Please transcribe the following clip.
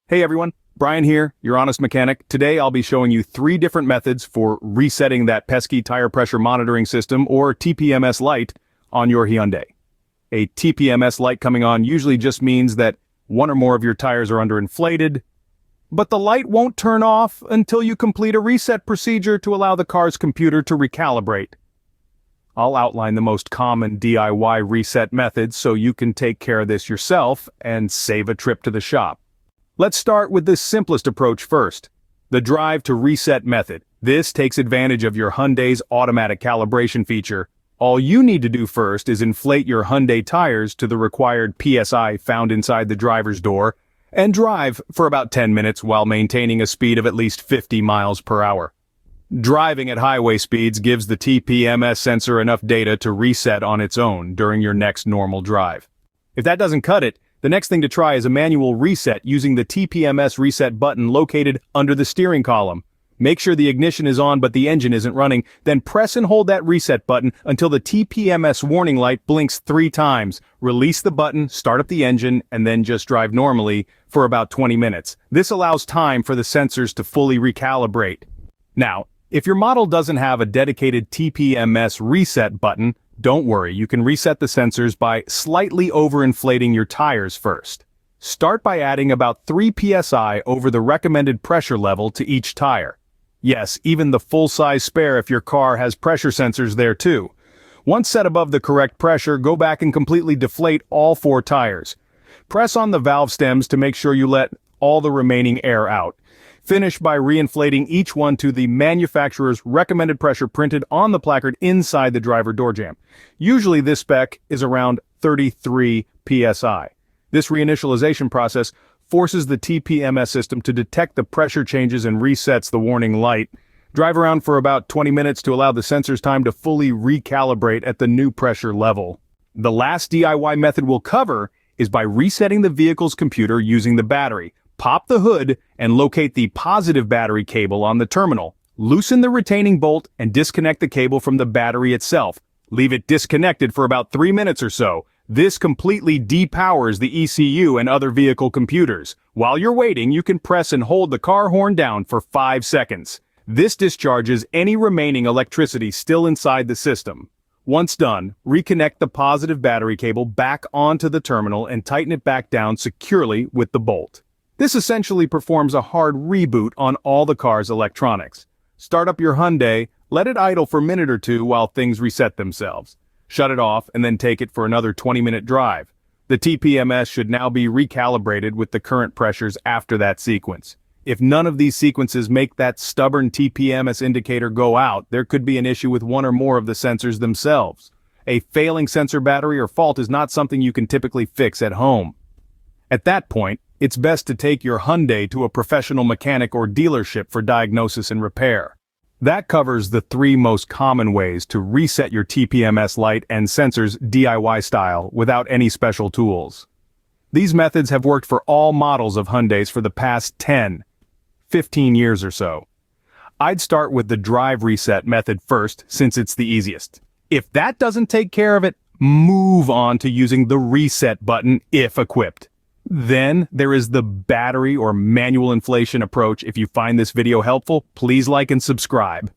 Hey everyone, Brian here, your honest mechanic. Today I'll be showing you 3 different methods for resetting that pesky tire pressure monitoring system, or TPMS light, on your Hyundai. A TPMS light coming on usually just means that one or more of your tires are underinflated, but the light won't turn off until you complete a reset procedure to allow the car's computer to recalibrate. I'll outline the most common DIY reset methods so you can take care of this yourself and save a trip to the shop. Let's start with the simplest approach first, the drive to reset method. This takes advantage of your Hyundai's automatic calibration feature. All you need to do first is inflate your Hyundai tires to the required PSI found inside the driver's door and drive for about 10 minutes while maintaining a speed of at least 50 miles per hour. Driving at highway speeds gives the TPMS sensor enough data to reset on its own during your next normal drive. If that doesn't cut it, the next thing to try is a manual reset using the TPMS reset button located under the steering column. Make sure the ignition is on but the engine isn't running, then press and hold that reset button until the TPMS warning light blinks 3 times. Release the button, start up the engine, and then just drive normally for about 20 minutes. This allows time for the sensors to fully recalibrate. Now, if your model doesn't have a dedicated TPMS reset button, don't worry, you can reset the sensors by slightly overinflating your tires first. Start by adding about 3 psi over the recommended pressure level to each tire. Yes, even the full-size spare if your car has pressure sensors there too. Once set above the correct pressure, go back and completely deflate all 4 tires. Press on the valve stems to make sure you let all the remaining air out. Finish by reinflating each one to the manufacturer's recommended pressure printed on the placard inside the driver door jamb. Usually this spec is around 33 psi. This reinitialization process forces the TPMS system to detect the pressure changes and resets the warning light. Drive around for about 20 minutes to allow the sensors time to fully recalibrate at the new pressure level. The last DIY method we'll cover is by resetting the vehicle's computer using the battery. Pop the hood and locate the positive battery cable on the terminal. Loosen the retaining bolt and disconnect the cable from the battery itself. Leave it disconnected for about 3 minutes or so. This completely depowers the ECU and other vehicle computers. While you're waiting, you can press and hold the car horn down for 5 seconds. This discharges any remaining electricity still inside the system. Once done, reconnect the positive battery cable back onto the terminal and tighten it back down securely with the bolt. This essentially performs a hard reboot on all the car's electronics. Start up your Hyundai, let it idle for a minute or 2 while things reset themselves. Shut it off and then take it for another 20-minute drive. The TPMS should now be recalibrated with the current pressures after that sequence. If none of these sequences make that stubborn TPMS indicator go out, there could be an issue with one or more of the sensors themselves. A failing sensor battery or fault is not something you can typically fix at home. At that point, it's best to take your Hyundai to a professional mechanic or dealership for diagnosis and repair. That covers the 3 most common ways to reset your TPMS light and sensors DIY style without any special tools. These methods have worked for all models of Hyundais for the past 15 years or so. I'd start with the drive reset method first since it's the easiest. If that doesn't take care of it, move on to using the reset button if equipped. Then there is the battery or manual inflation approach. If you find this video helpful, please like and subscribe.